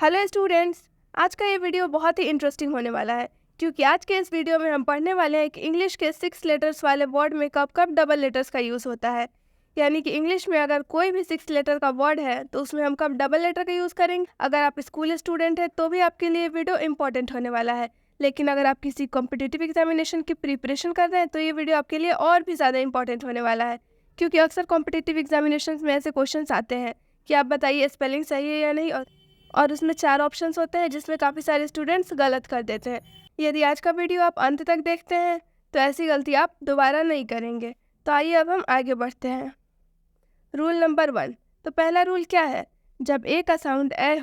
Hello students, आज का ये वीडियो बहुत ही इंटरेस्टिंग होने वाला है क्योंकि आज के इस वीडियो में हम पढ़ने वाले हैं कि इंग्लिश के 6 लेटर्स वाले वर्ड में कब कब डबल लेटर्स का यूज़ होता है। यानी कि इंग्लिश में अगर कोई भी 6 लेटर का वर्ड है तो उसमें हम कब डबल लेटर का यूज़ करेंगे। अगर आप स्कूल स्टूडेंट हैं तो भी आपके लिए वीडियो इंपॉर्टेंट होने वाला है, लेकिन अगर आप किसी कॉम्पिटिटिव एग्जामिनेशन की प्रिपरेशन कर रहे हैं तो ये वीडियो आपके लिए और भी ज़्यादा इंपॉर्टेंट होने वाला है, क्योंकि अक्सर कॉम्पिटिटिव एग्जामिनेशन में ऐसे क्वेश्चन आते हैं कि आप बताइए स्पेलिंग सही है या नहीं, और उसमें 4 ऑप्शंस होते हैं जिसमें काफ़ी सारे स्टूडेंट्स गलत कर देते हैं। यदि आज का वीडियो आप अंत तक देखते हैं तो ऐसी गलती आप दोबारा नहीं करेंगे। तो आइए अब हम आगे बढ़ते हैं। Rule number 1। तो पहला रूल क्या है? जब ए का साउंड ए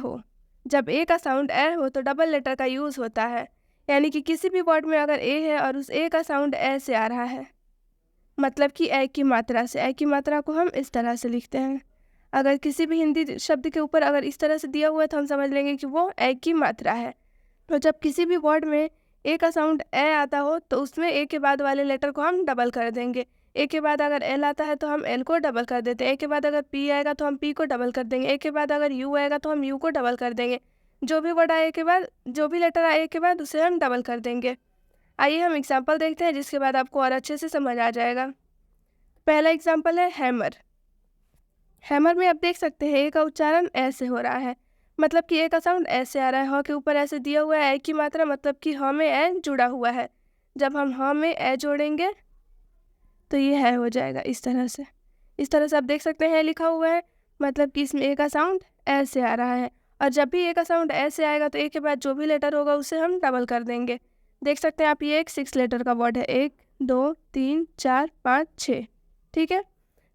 हो तो डबल लेटर का यूज़ होता है। यानी कि किसी भी वर्ड में अगर ए है और उस ए का साउंड ए से आ रहा है, मतलब कि ए की मात्रा से। ए की मात्रा को हम इस तरह से लिखते हैं। अगर किसी भी हिंदी शब्द के ऊपर अगर इस तरह से दिया हुआ है तो हम समझ लेंगे कि वो ए की मात्रा है। तो जब किसी भी वर्ड में ए का साउंड ए आता हो तो उसमें ए के बाद वाले लेटर को हम डबल कर देंगे। ए के बाद अगर एल आता है तो हम एल को डबल कर देते हैं। ए के बाद अगर पी आएगा तो हम पी को डबल कर देंगे। ए के बाद अगर यू आएगा तो हम यू को डबल कर देंगे। जो भी वर्ड आए के बाद, जो भी लेटर आए के बाद उसे हम डबल कर देंगे। आइए हम एग्जाम्पल देखते हैं जिसके बाद आपको और अच्छे से समझ आ जाएगा। पहला एग्जाम्पल है हैमर। हैमर में आप देख सकते हैं ए का उच्चारण ऐसे हो रहा है, मतलब कि ए का साउंड ऐसे आ रहा है। ह के ऊपर ऐसे दिया हुआ है ए की मात्रा, मतलब कि ह में ए जुड़ा हुआ है। जब हम ह में ए जोड़ेंगे तो ये है हो जाएगा इस तरह से। इस तरह से आप देख सकते हैं लिखा हुआ है, मतलब कि इसमें ए का साउंड ऐसे आ रहा है। और जब भी ए का साउंड ऐसे आएगा तो ए के बाद जो भी लेटर होगा उसे हम डबल कर देंगे। देख सकते हैं आप, ये एक 6 लेटर का वर्ड है। 1 2 3 4 5 6, ठीक है।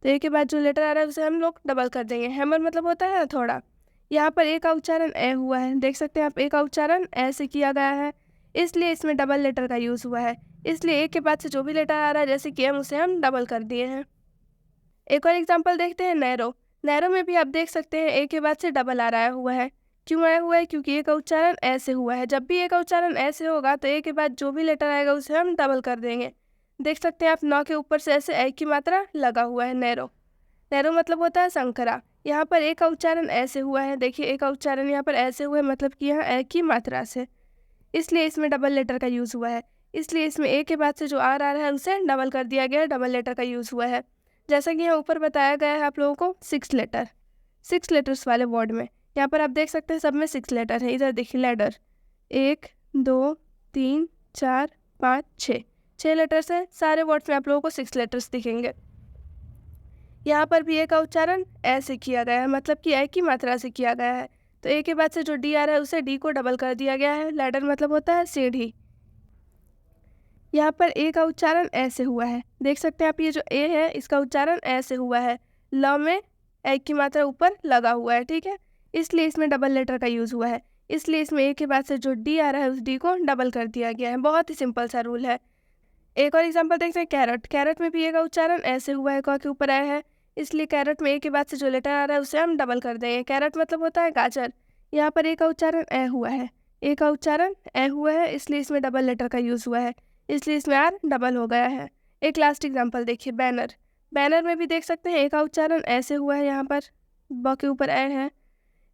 तो ए के बाद जो लेटर आ रहा है उसे हम लोग डबल कर देंगे। हैमर मतलब होता है ना थोड़ा। यहाँ पर ए का उच्चारण ए हुआ है, देख सकते हैं आप, ए का उच्चारण ए से किया गया है, इसलिए इसमें डबल लेटर का यूज़ हुआ है। इसलिए ए के बाद से जो भी लेटर आ रहा है जैसे कि एम, उसे हम डबल कर दिए हैं। एक और एग्जांपल देखते हैं, नैरो। नैरो में भी आप देख सकते हैं ए के बाद से डबल आ रहा हुआ है। क्यों आया हुआ है? क्योंकि ए का उच्चारण ऐसे हुआ है। जब भी ए का उच्चारण ऐसे होगा तो ए के बाद जो भी लेटर आएगा उसे हम डबल कर देंगे। देख सकते हैं आप, नौ के ऊपर से ऐसे ए की मात्रा लगा हुआ है, नैरो। नैरो मतलब होता है संकरा। यहाँ पर ए का उच्चारण ऐसे हुआ है, देखिए ए का उच्चारण यहाँ पर ऐसे हुआ है, मतलब कि यहाँ ए की मात्रा से, इसलिए इसमें डबल लेटर का यूज़ हुआ है। इसलिए इसमें ए के बाद से जो आर आ रहा है उसे डबल कर दिया गया है, डबल लेटर का यूज़ हुआ है। जैसा कि यहाँ ऊपर बताया गया है आप लोगों को, 6 लेटर्स वाले वर्ड में यहाँ पर आप देख सकते हैं सब में 6 लेटर है। इधर देखिए, लेटर 1 2 3 4 5 6 लेटर्स हैं। सारे वर्ड्स में आप लोगों को 6 लेटर्स दिखेंगे। यहाँ पर भी ए का उच्चारण ऐसे किया गया है, मतलब कि ए की मात्रा से किया गया है। तो ए के बाद से जो डी आ रहा है उसे डी को डबल कर दिया गया है। लैडर मतलब होता है सीढ़ी। यहाँ पर ए का उच्चारण ऐसे हुआ है, देख सकते हैं आप, ये जो ए है इसका उच्चारण ऐसे हुआ है, ल में ए की मात्रा ऊपर लगा हुआ है, ठीक है। इसलिए इसमें डबल लेटर का यूज़ हुआ है। इसलिए इसमें ए के बाद से जो डी आ रहा है उस डी को डबल कर दिया गया है। बहुत ही सिंपल सा रूल है। एक और एग्जांपल देखते हैं, कैरट। कैरट में भी ए का उच्चारण ऐसे हुआ है, क के ऊपर आया है, इसलिए कैरट में ए के बाद से जो लेटर आ रहा है उसे हम डबल कर देंगे। कैरट मतलब होता है गाजर। यहाँ पर ए का उच्चारण ए हुआ है, ए का उच्चारण ए हुआ है, इसलिए इसमें डबल लेटर का यूज़ हुआ है, इसलिए इसमें आर डबल हो गया है। एक लास्ट एग्जाम्पल देखिए, बैनर। बैनर में भी देख सकते हैं ए का उच्चारण ऐसे हुआ है, यहाँ पर ब के ऊपर ए है,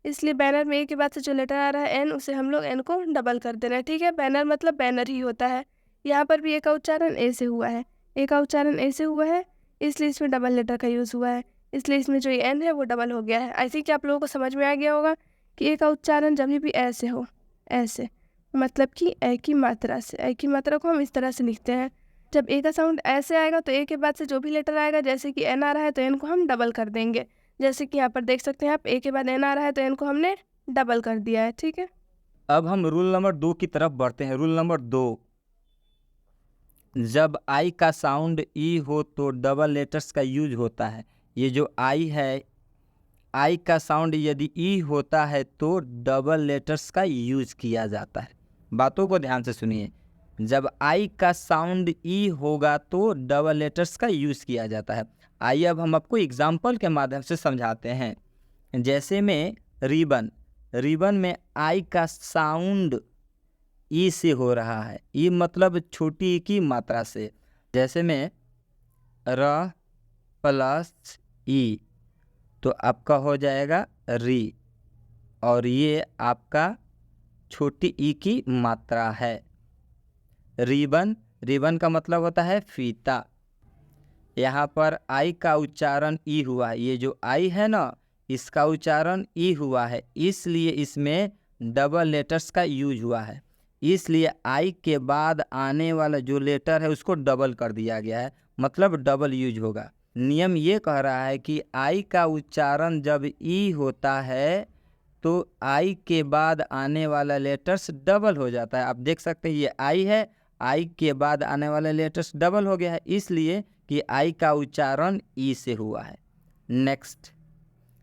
इसलिए बैनर में ए के बाद से जो लेटर आ रहा है एन, उसे हम लोग एन को डबल कर दे रहे हैं, ठीक है। बैनर मतलब बैनर ही होता है। यहाँ पर भी ए का उच्चारण ए से हुआ है, ए का उच्चारण ए से हुआ है, इसलिए इसमें डबल लेटर का यूज़ हुआ है, इसलिए इसमें जो एन है वो डबल हो गया है। आई थिंक आप लोगों को समझ में आ गया होगा कि ए का उच्चारण जब भी ऐसे हो, ऐसे, मतलब कि ए की मात्रा से। ए की मात्रा को हम इस तरह से लिखते हैं। जब ए का साउंड ऐसे आएगा तो ए के बाद से जो भी लेटर आएगा, जैसे कि एन आ रहा है तो एन को हम डबल कर देंगे। जैसे कि यहाँ पर देख सकते हैं आप, ए के बाद एन आ रहा है तो एन को हमने डबल कर दिया है, ठीक है। अब हम रूल नंबर 2 की तरफ बढ़ते हैं। रूल नंबर 2, जब आई का साउंड ई हो तो डबल लेटर्स का यूज होता है। ये जो आई है, आई का साउंड यदि ई होता है तो डबल लेटर्स का यूज किया जाता है। बातों को ध्यान से सुनिए। जब आई का साउंड ई होगा तो डबल लेटर्स का यूज किया जाता है। आइए अब हम आपको एग्जाम्पल के माध्यम से समझाते हैं। जैसे में रिबन, रिबन में आई का साउंड ई से हो रहा है, ई मतलब छोटी ई की मात्रा से। जैसे में र प्लस ई तो आपका हो जाएगा री। और ये आपका छोटी ई की मात्रा है। रिबन, रिबन का मतलब होता है फीता। यहाँ पर आई का उच्चारण ई हुआ है, ये जो आई है ना इसका उच्चारण ई हुआ है, इसलिए इसमें डबल लेटर्स का यूज हुआ है। इसलिए आई के बाद आने वाला जो लेटर है उसको डबल कर दिया गया है, मतलब डबल यूज होगा। नियम ये कह रहा है कि आई का उच्चारण जब ई होता है तो आई के बाद आने वाला लेटर्स डबल हो जाता है। आप देख सकते हैं ये आई है, आई के बाद आने वाला लेटर्स डबल हो गया है, इसलिए कि आई का उच्चारण ई से हुआ है। नेक्स्ट,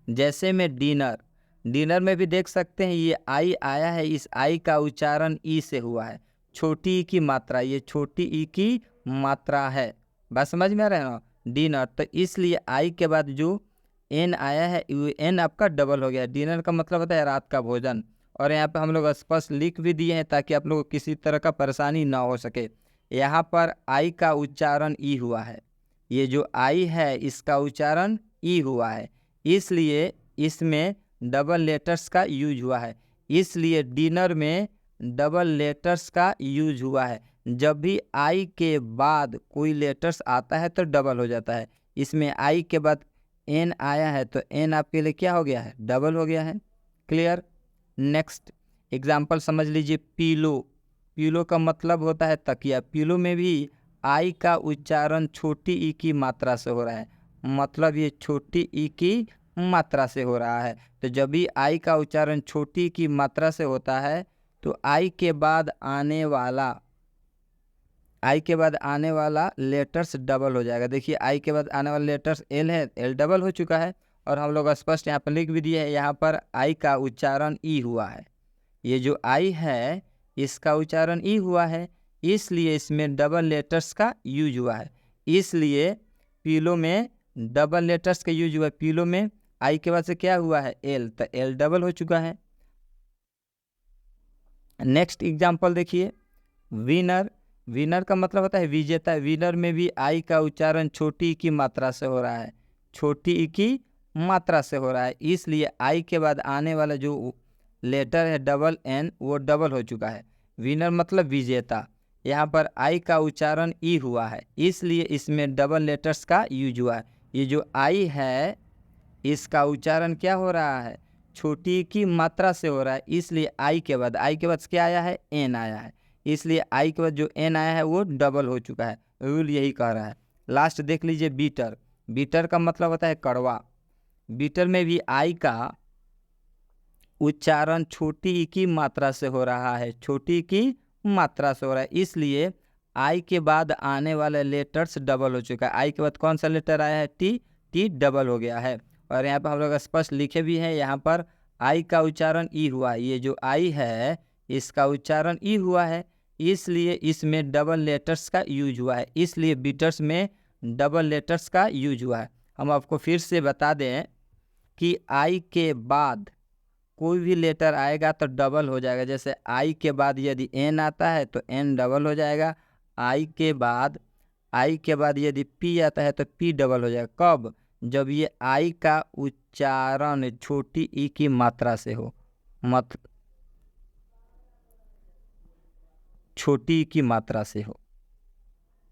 जैसे में डिनर, डिनर में भी देख सकते हैं ये आई आया है, इस आई का उच्चारण ई से हुआ है। छोटी ई की मात्रा, ये छोटी ई की मात्रा है। बात समझ में आ रहा है ना? डिनर, तो इसलिए आई के बाद जो एन आया है एन आपका डबल हो गया। डिनर का मतलब होता है रात का भोजन। और यहाँ पे हम लोग स्पष्ट लिख भी दिए हैं ताकि आप लोग को किसी तरह का परेशानी ना हो सके। यहाँ पर आई का उच्चारण ई हुआ है, ये जो आई है इसका उच्चारण ई हुआ है, इसलिए इसमें डबल लेटर्स का यूज हुआ है। इसलिए डिनर में डबल लेटर्स का यूज हुआ है। जब भी आई के बाद कोई लेटर्स आता है तो डबल हो जाता है। इसमें आई के बाद एन आया है तो एन आपके लिए क्या हो गया है? डबल हो गया है। क्लियर? नेक्स्ट एग्जाम्पल समझ लीजिए, पीलो। पीलो का मतलब होता है तकिया। पीलो में भी आई का उच्चारण छोटी ई की मात्रा से हो रहा है, मतलब ये छोटी ई की मात्रा से हो रहा है। तो जब भी आई का उच्चारण छोटी की मात्रा से होता है तो आई के बाद आने वाला लेटर्स डबल हो जाएगा। देखिए आई के बाद आने वाला लेटर्स एल है, एल डबल हो चुका है। और हम लोग स्पष्ट यहाँ पर लिख भी दिए है, यहाँ पर आई का उच्चारण ई हुआ है। ये जो आई है इसका उच्चारण ई हुआ है, इसलिए इसमें डबल लेटर्स का यूज हुआ है। इसलिए पीलो में डबल लेटर्स का यूज हुआ है। पीलो में आई के बाद से क्या हुआ है? एल, तो एल डबल हो चुका है। नेक्स्ट एग्जाम्पल देखिए, विनर। विनर का मतलब होता है विजेता। विनर में भी आई का उच्चारण छोटी ई की मात्रा से हो रहा है, छोटी ई की मात्रा से हो रहा है, इसलिए आई के बाद आने वाला जो लेटर है डबल एन वो डबल हो चुका है। विनर मतलब विजेता। यहाँ पर आई का उच्चारण ई हुआ है, इसलिए इसमें डबल लेटर्स का यूज हुआ है। ये जो आई है इसका उच्चारण क्या हो रहा है? छोटी की मात्रा से हो रहा है, इसलिए आई के बाद क्या आया है? एन आया है, इसलिए आई के बाद जो एन आया है वो डबल हो चुका है। रूल यही कह रहा है। लास्ट देख लीजिए, बीटर। बीटर का मतलब होता है कड़वा। बीटर में भी आई का उच्चारण छोटी ई की मात्रा से हो रहा है, छोटी की मात्रा से हो रहा है, इसलिए आई के बाद आने वाले लेटर्स डबल हो चुका है। आई के बाद कौन सा लेटर आया है? टी, टी डबल हो गया है। और यहाँ पर हम लोग स्पष्ट लिखे भी हैं, यहाँ पर आई का उच्चारण ई हुआ है। ये जो आई है इसका उच्चारण ई हुआ है, इसलिए इसमें डबल लेटर्स का यूज हुआ है, इसलिए बीटर्स में डबल लेटर्स का यूज हुआ है। हम आपको फिर से बता दें कि आई के बाद कोई भी लेटर आएगा तो डबल हो जाएगा। जैसे आई के बाद यदि एन आता है तो एन डबल हो जाएगा। आई के बाद यदि पी आता है तो पी डबल हो जाएगा। कब? जब ये आई का उच्चारण छोटी ई की मात्रा से हो, छोटी ई की मात्रा से हो।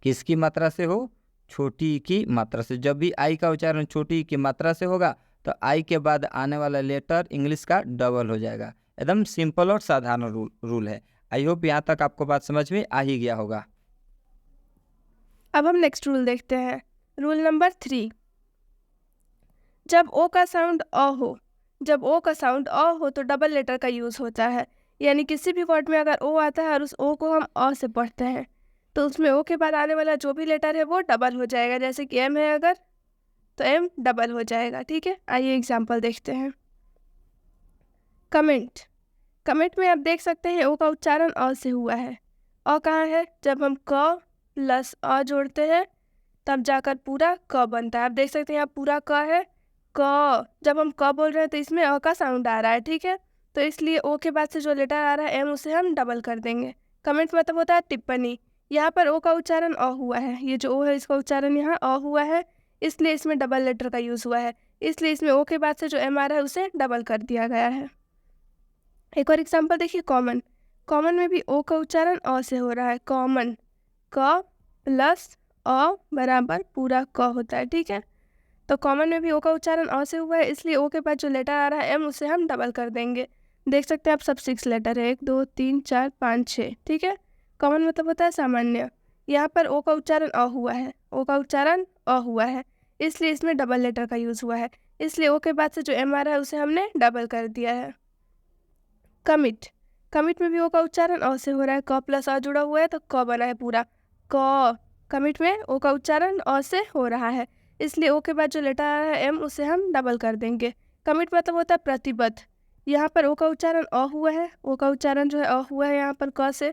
किसकी मात्रा से हो? छोटी ई की मात्रा से। जब भी आई का उच्चारण छोटी ई की मात्रा से होगा तो आई के बाद आने वाला लेटर इंग्लिश का डबल हो जाएगा। एकदम सिंपल और साधारण रूल है। आई होप यहाँ तक आपको बात समझ में आ ही गया होगा। अब हम नेक्स्ट रूल देखते हैं। रूल नंबर 3, जब ओ का साउंड अ हो तो डबल लेटर का यूज़ होता है। यानी किसी भी वर्ड में अगर ओ आता है और उस ओ को हम अ से पढ़ते हैं तो उसमें ओ के बाद आने वाला जो भी लेटर है वो डबल हो जाएगा। जैसे कि एम है अगर तो एम डबल हो जाएगा। ठीक है, आइए एग्जाम्पल देखते हैं। कमेंट में आप देख सकते हैं ओ का उच्चारण अ से हुआ है। अ कहाँ है? जब हम क प्लस अ जोड़ते हैं तब जाकर पूरा क बनता है। आप देख सकते हैं यहाँ पूरा क है। क, जब हम क बोल रहे हैं तो इसमें अ का साउंड आ रहा है। ठीक है, तो इसलिए ओ के बाद से जो लेटर आ रहा है एम उसे हम डबल कर देंगे। कमेंट मतलब होता है टिप्पणी। यहाँ पर ओ का उच्चारण अ हुआ है, ये जो ओ है इसका उच्चारण यहाँ अ हुआ है, इसलिए इसमें डबल लेटर का यूज़ हुआ है। इसलिए इसमें ओ के बाद से जो एम आ रहा है उसे डबल कर दिया गया है। एक और एग्जांपल देखिए, कॉमन। कॉमन में भी ओ का उच्चारण अ से हो रहा है। कॉमन, क प्लस अ बराबर पूरा क होता है, ठीक है। तो कॉमन में भी ओ का उच्चारण अ से हुआ है, इसलिए ओ के बाद जो लेटर आ रहा है एम, उसे हम डबल कर देंगे। देख सकते हैं आप, सब 6 लेटर है, 1 2 3 4 5 6, ठीक है। कॉमन मतलब होता है सामान्य। यहाँ पर ओ का उच्चारण अ हुआ है, ओ का उच्चारण अ हुआ है, इसलिए इसमें डबल लेटर का यूज़ हुआ है, इसलिए ओ के बाद से जो एम आ रहा है उसे हमने डबल कर दिया है। कमिट। कमिट में भी ओ का उच्चारण अ से हो रहा है, क प्लस अ जुड़ा हुआ है तो क बना है पूरा क। कमिट में ओ का उच्चारण अ से हो रहा है, इसलिए ओ के बाद जो लेटर आ रहा है एम, उसे हम डबल कर देंगे। कमिट मतलब होता है प्रतिबद्ध। यहाँ पर ओ का उच्चारण अ हुआ है, ओ का उच्चारण जो है अ हुआ है यहाँ पर क से,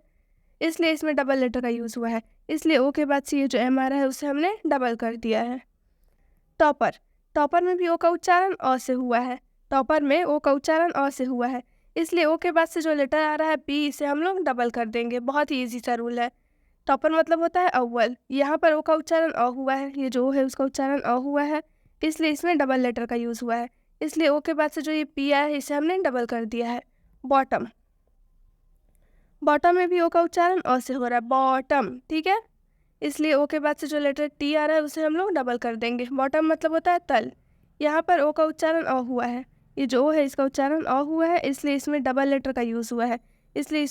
इसलिए इसमें डबल लेटर का यूज़ हुआ है, इसलिए ओ के बाद से ये जो एम आ रहा है उसे हमने डबल कर दिया है। टॉपर। टॉपर में भी ओ का उच्चारण अ से हुआ है, टॉपर में ओ का उच्चारण अ से हुआ है, इसलिए ओ के बाद से जो लेटर आ रहा है पी, इसे हम लोग डबल कर देंगे। बहुत ही ईजी सा रूल है। टॉपर मतलब होता है अव्वल। यहाँ पर ओ का उच्चारण अ हुआ है, ये जो ओ है उसका उच्चारण अ हुआ है, इसलिए इसमें डबल लेटर का यूज़ हुआ है, इसलिए ओ के बाद से जो ये पी आया है इसे हमने डबल कर दिया है। बॉटम। बॉटम में भी ओ का उच्चारण अ से हो रहा है, बॉटम, ठीक है, इसलिए ओ के बाद से जो लेटर टी आ रहा है उसे हम लोग डबल कर देंगे। बॉटम मतलब होता है तल। यहाँ पर ओ का उच्चारण अ हुआ है, ये जो ओ है इसका उच्चारण अ हुआ है, इसलिए इसमें डबल लेटर का यूज़ हुआ है, इसलिए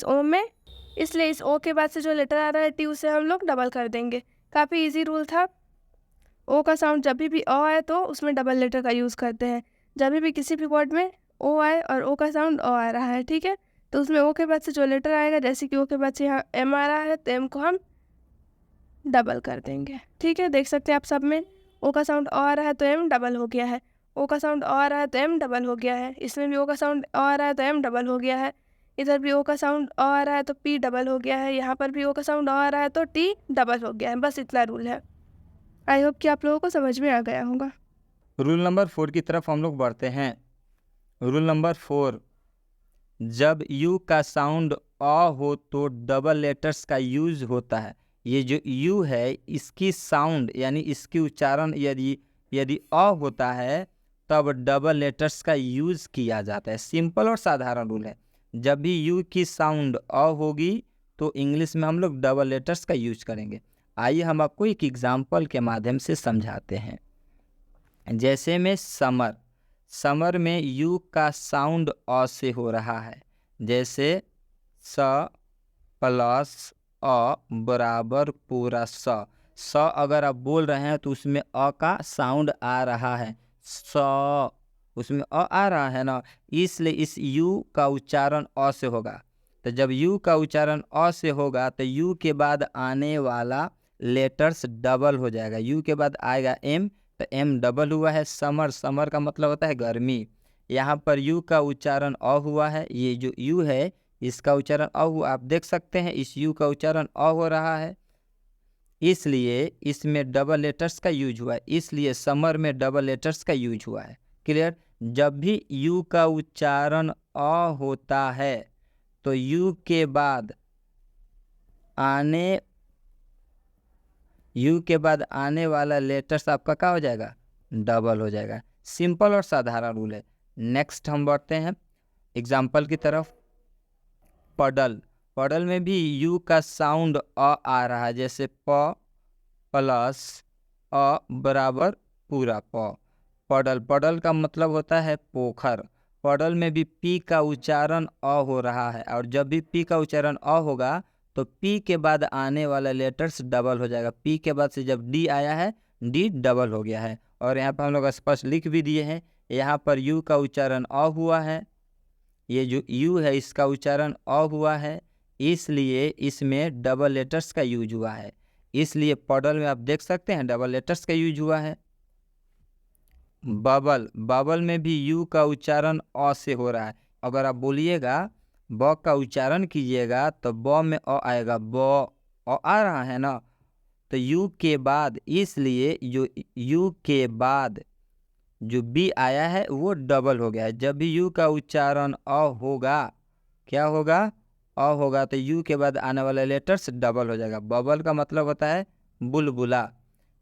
इस ओ के बाद से जो लेटर आ रहा है टी, उसे हम लोग डबल कर देंगे। काफ़ी इजी रूल था। ओ का साउंड जब भी अ आए तो उसमें डबल लेटर का यूज़ करते हैं। जब भी किसी भी वर्ड में ओ आए और ओ का साउंड अ आ रहा है, ठीक है, तो उसमें ओ के बाद से जो लेटर आएगा, जैसे कि ओ के बाद से यहाँ एम आ रहा है तो एम को हम डबल कर देंगे, ठीक है। देख सकते हैं आप, सब में ओ का साउंड आ रहा है तो एम डबल हो गया है, ओ का साउंड आ रहा है तो एम डबल हो गया है, इसमें भी ओ का साउंड आ रहा है तो एम डबल हो गया है, इधर भी ओ का साउंड आ रहा है तो पी डबल हो गया है, यहाँ पर भी ओ का साउंड आ रहा है तो टी डबल हो गया है। बस इतना रूल है। आई होप कि आप लोगों को समझ में आ गया होगा। रूल नंबर 4 की तरफ हम लोग बढ़ते हैं। रूल नंबर 4, जब यू का साउंड अ हो तो डबल लेटर्स का यूज होता है। ये जो यू है, इसकी साउंड यानी इसकी उच्चारण यदि यदि अ होता है तब डबल लेटर्स का यूज किया जाता है। सिंपल और साधारण रूल है। जब भी यू की साउंड अ होगी तो इंग्लिश में हम लोग डबल लेटर्स का यूज करेंगे। आइए हम आपको एक एग्जाम्पल के माध्यम से समझाते हैं। जैसे में समर, समर में यू का साउंड अ से हो रहा है, जैसे स प्लस अ बराबर पूरा स अगर आप बोल रहे हैं तो उसमें अ का साउंड आ रहा है, स उसमें अ आ रहा है ना, इसलिए इस यू का उच्चारण अ से होगा। तो जब यू का उच्चारण अ से होगा तो यू के बाद आने वाला लेटर्स डबल हो जाएगा। यू के बाद आएगा एम, तो एम डबल हुआ है। समर, समर का मतलब होता है गर्मी। यहाँ पर यू का उच्चारण अ हुआ है, ये जो यू है इसका उच्चारण अ हुआ। आप देख सकते हैं इस यू का उच्चारण अ हो रहा है, इसलिए इसमें डबल लेटर्स का यूज हुआ है, इसलिए समर में डबल लेटर्स का यूज हुआ है। क्लियर। जब भी यू का उच्चारण अ होता है तो यू के बाद आने वाला लेटर्स आपका क्या हो जाएगा, डबल हो जाएगा। सिंपल और साधारण रूल है। नेक्स्ट हम बढ़ते हैं एग्जाम्पल की तरफ। पडल, पडल में भी यू का साउंड अ आ रहा है, जैसे प प्लस अ बराबर पूरा प। पडल, पडल का मतलब होता है पोखर। पडल में भी पी का उच्चारण अ हो रहा है, और जब भी पी का उच्चारण अ होगा तो पी के बाद आने वाला लेटर्स डबल हो जाएगा। पी के बाद से जब डी आया है, डी डबल हो गया है। और यहाँ पर हम लोग स्पष्ट लिख भी दिए हैं, यहाँ पर यू का उच्चारण अ हुआ है, ये जो यू है इसका उच्चारण अ हुआ है, इसलिए इसमें डबल लेटर्स का यूज हुआ है। इसलिए पडल में आप देख सकते हैं डबल लेटर्स का यूज हुआ है। बबल, बबल में भी यू का उच्चारण अ से हो रहा है। अगर आप बोलिएगा ब का उच्चारण कीजिएगा तो ब में अ आएगा, ब अ आ रहा है ना, तो यू के बाद, इसलिए जो यू के बाद जो बी आया है वो डबल हो गया है। जब भी यू का उच्चारण अ होगा, क्या होगा, अ होगा, तो यू के बाद आने वाला लेटर्स डबल हो जाएगा। बबल का मतलब होता है बुलबुला।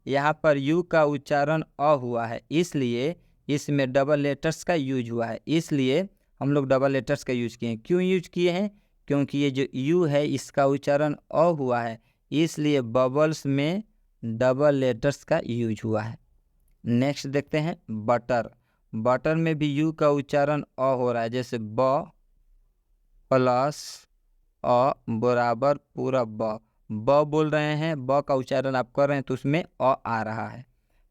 यहाँ पर यू का उच्चारण अ हुआ है, इसलिए इसमें डबल लेटर्स का यूज हुआ है, इसलिए हम लोग डबल लेटर्स का यूज किए हैं। क्यों यूज किए हैं? क्योंकि ये जो यू है इसका उच्चारण अ हुआ है, इसलिए बबल्स में डबल लेटर्स का यूज हुआ है। नेक्स्ट देखते हैं बटर। बटर में भी यू का उच्चारण अ हो रहा है, जैसे ब प्लस अ बराबर पूरा ब बोल रहे हैं, ब का उच्चारण आप कर रहे हैं तो उसमें अ आ रहा है।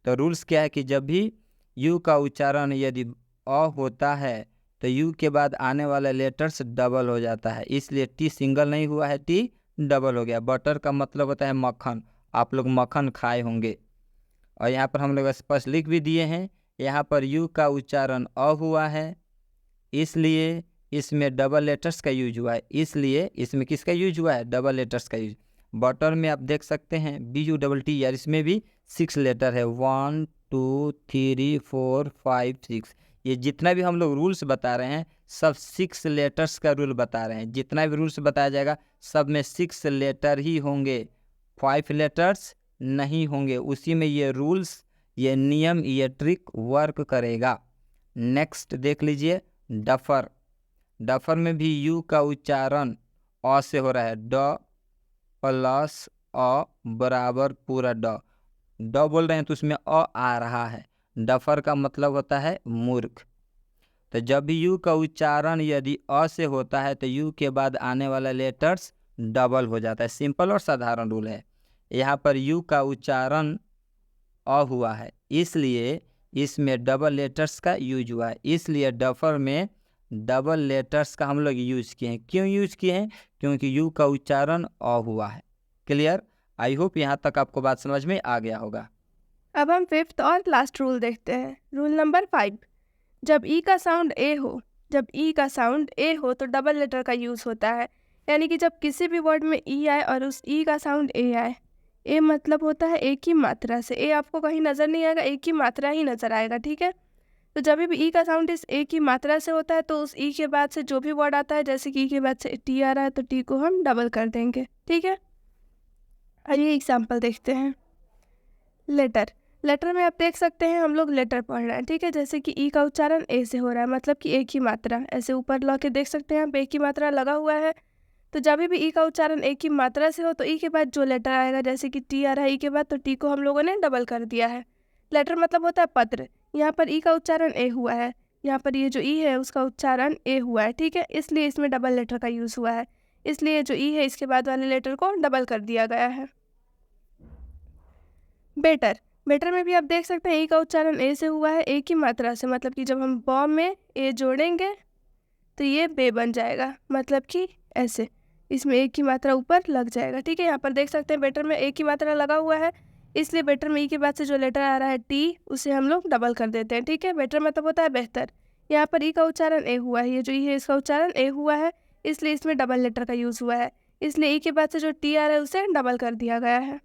तो रूल्स क्या है कि जब भी यू का उच्चारण यदि अ होता है तो यू के बाद आने वाला लेटर्स डबल हो जाता है, इसलिए टी सिंगल नहीं हुआ है, टी डबल हो गया। बटर का मतलब होता है मक्खन, आप लोग मक्खन खाए होंगे। और यहाँ पर हम लोग स्पष्ट लिख भी दिए हैं, यहाँ पर यू का उच्चारण अ हुआ है, इसलिए इसमें डबल लेटर्स का यूज हुआ है, इसलिए इसमें किसका यूज हुआ है? डबल लेटर्स का यूज। बटर में आप देख सकते हैं BUTT यार, इसमें भी 6 लेटर है, 1 2 3 4 5 6। ये जितना भी हम लोग रूल्स बता रहे हैं सब 6 लेटर्स का रूल बता रहे हैं। जितना भी रूल्स बताया जाएगा सब में 6 लेटर ही होंगे, 5 लेटर्स नहीं होंगे। उसी में ये रूल्स, ये नियम, ये ट्रिक वर्क करेगा। नेक्स्ट देख लीजिए डफर। डफर में भी यू का उच्चारण अ से हो रहा है, ड प्लस अ बराबर पूरा ड बोल रहे हैं तो उसमें अ आ रहा है। डफर का मतलब होता है मूर्ख। तो जब भी यू का उच्चारण यदि अ से होता है तो यू के बाद आने वाला लेटर्स डबल हो जाता है। सिंपल और साधारण रूल है। यहाँ पर यू का उच्चारण अ हुआ है, इसलिए इसमें डबल लेटर्स का यूज हुआ है, इसलिए डफर में डबल लेटर्स का हम लोग यूज किए हैं। क्यों यूज किए हैं? क्योंकि यू का उच्चारण अ हुआ है। क्लियर? आई होप यहाँ तक आपको बात समझ में आ गया होगा। अब हम फिफ्थ और लास्ट रूल देखते हैं। रूल नंबर 5, जब ई का साउंड ए हो, जब ई का साउंड ए हो तो डबल लेटर का यूज़ होता है। यानी कि जब किसी भी वर्ड में ई आए और उस ई का साउंड ए आए, ए मतलब होता है एक ही मात्रा से, ए आपको कहीं नज़र नहीं आएगा, एक ही मात्रा ही नज़र आएगा, ठीक है। तो जब भी ई का साउंड इस एक ही मात्रा से होता है तो उस ई के बाद से जो भी वर्ड आता है, जैसे कि ई के बाद से टी आ रहा है तो टी को हम डबल कर देंगे, ठीक है। आइए एग्जाम्पल देखते हैं। लेटर। लेटर में आप देख सकते हैं हम लोग लेटर पढ़ रहे हैं, ठीक है। जैसे कि ई का उच्चारण ए से हो रहा है, मतलब कि एक ही मात्रा, ऐसे ऊपर ला के देख सकते हैं आप, एक ही मात्रा लगा हुआ है। तो जब भी ई का उच्चारण एक ही मात्रा से हो तो ई के बाद जो लेटर आएगा, जैसे कि टी आ रहा है ई के बाद, तो टी को हम लोगों ने डबल कर दिया है। लेटर मतलब होता है पत्र। यहाँ पर ई का उच्चारण ए हुआ है, यहाँ पर ये जो ई है उसका उच्चारण ए हुआ है, ठीक है, इसलिए इसमें डबल लेटर का यूज़ हुआ है, इसलिए जो ई है इसके बाद वाले लेटर को डबल कर दिया गया है। बेटर। बेटर में भी आप देख सकते हैं ए का उच्चारण ए से हुआ है, एक ही मात्रा से, मतलब कि जब हम ब में ए जोड़ेंगे तो ये बे बन जाएगा, मतलब कि ऐसे इसमें एक ही मात्रा ऊपर लग जाएगा, ठीक है। यहाँ पर देख सकते हैं बेटर में एक ही मात्रा लगा हुआ है, इसलिए बेटर में ई के बाद से जो लेटर आ रहा है टी, उसे हम लोग डबल कर देते हैं, ठीक है। बेटर मतलब होता है बेहतर। यहाँ पर ई का उच्चारण ए हुआ है, ये जो ई है इसका उच्चारण ए हुआ है, इसलिए इसमें डबल लेटर का यूज़ हुआ है, इसलिए ई के बाद से जो टी आ रहा है उसे डबल कर दिया गया है।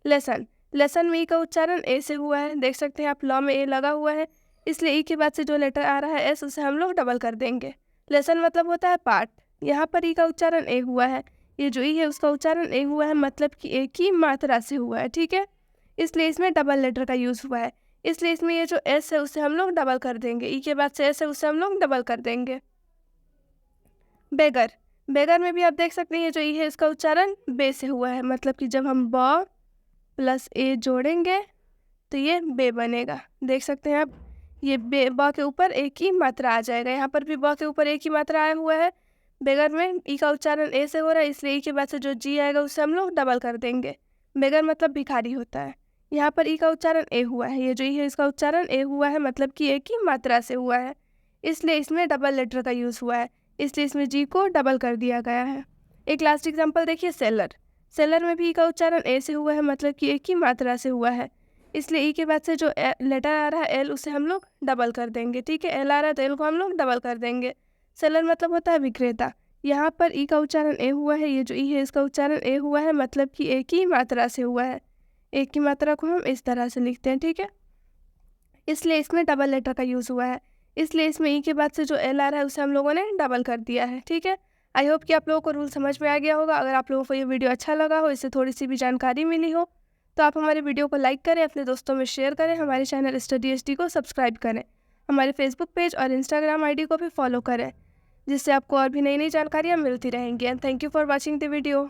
लेसन। लेसन में ई का उच्चारण ए से हुआ है, देख सकते हैं आप, लॉ में ए लगा हुआ है, इसलिए ई के बाद से जो लेटर आ रहा है एस, उसे हम लोग डबल कर देंगे। लेसन मतलब होता है पाठ। यहाँ पर ई का उच्चारण ए हुआ है, ये जो ई है उसका उच्चारण ए हुआ है, मतलब कि एक ही मात्रा से हुआ है, ठीक है, इसलिए इसमें डबल लेटर का यूज़ हुआ है, इसलिए इसमें ये जो एस है उसे हम लोग डबल कर देंगे, ई के बाद से एस है उसे हम लोग डबल कर देंगे। बेगर। बेगर में भी आप देख सकते हैं ये जो ई है इसका उच्चारण बे से हुआ है, मतलब कि जब हम ब प्लस ए जोड़ेंगे तो ये बे बनेगा, देख सकते हैं आप, ये बे ब के ऊपर एक ही मात्रा आ जाएगा, यहाँ पर भी ब के ऊपर एक ही मात्रा आया हुआ है। बेगर में ई का उच्चारण ए से हो रहा है, इसलिए ई के बाद से जो जी आएगा उसे हम लोग डबल कर देंगे। बेगर मतलब भिखारी होता है। यहाँ पर ई का उच्चारण ए हुआ है, ये जो ई है इसका उच्चारण ए हुआ है, मतलब कि एक ही मात्रा से हुआ है, इसलिए इसमें डबल लेटर का यूज़ हुआ है, इसलिए इसमें जी को डबल कर दिया गया है। एक लास्ट एग्जाम्पल देखिए, सेलर। सेलर में भी ई का उच्चारण ए से हुआ है, मतलब कि एक ही मात्रा से हुआ है, इसलिए ई के बाद से जो लेटर आ रहा है एल, उसे हम लोग डबल कर देंगे, ठीक है। एल आ रहा है तो एल को हम लोग डबल कर देंगे। सेलर मतलब होता है विक्रेता। यहाँ पर ई का उच्चारण ए हुआ है, ये जो ई है इसका उच्चारण ए हुआ है, मतलब कि एक ही मात्रा से हुआ है, एक ही मात्रा को हम इस तरह से लिखते हैं, ठीक है, इसलिए इसमें डबल लेटर का यूज़ हुआ है, इसलिए इसमें ई के बाद से जो एल आ रहा है उसे हम लोगों ने डबल कर दिया है, ठीक है। आई होप कि आप लोगों को रूल समझ में आ गया होगा। अगर आप लोगों को ये वीडियो अच्छा लगा हो, इससे थोड़ी सी भी जानकारी मिली हो, तो आप हमारे वीडियो को लाइक करें, अपने दोस्तों में शेयर करें, हमारे चैनल स्टडी एचडी को सब्सक्राइब करें। हमारे फेसबुक पेज और इंस्टाग्राम आईडी को भी फॉलो करें, जिससे आपको और भी नई नई जानकारियाँ मिलती रहेंगी। And thank you for watching the video.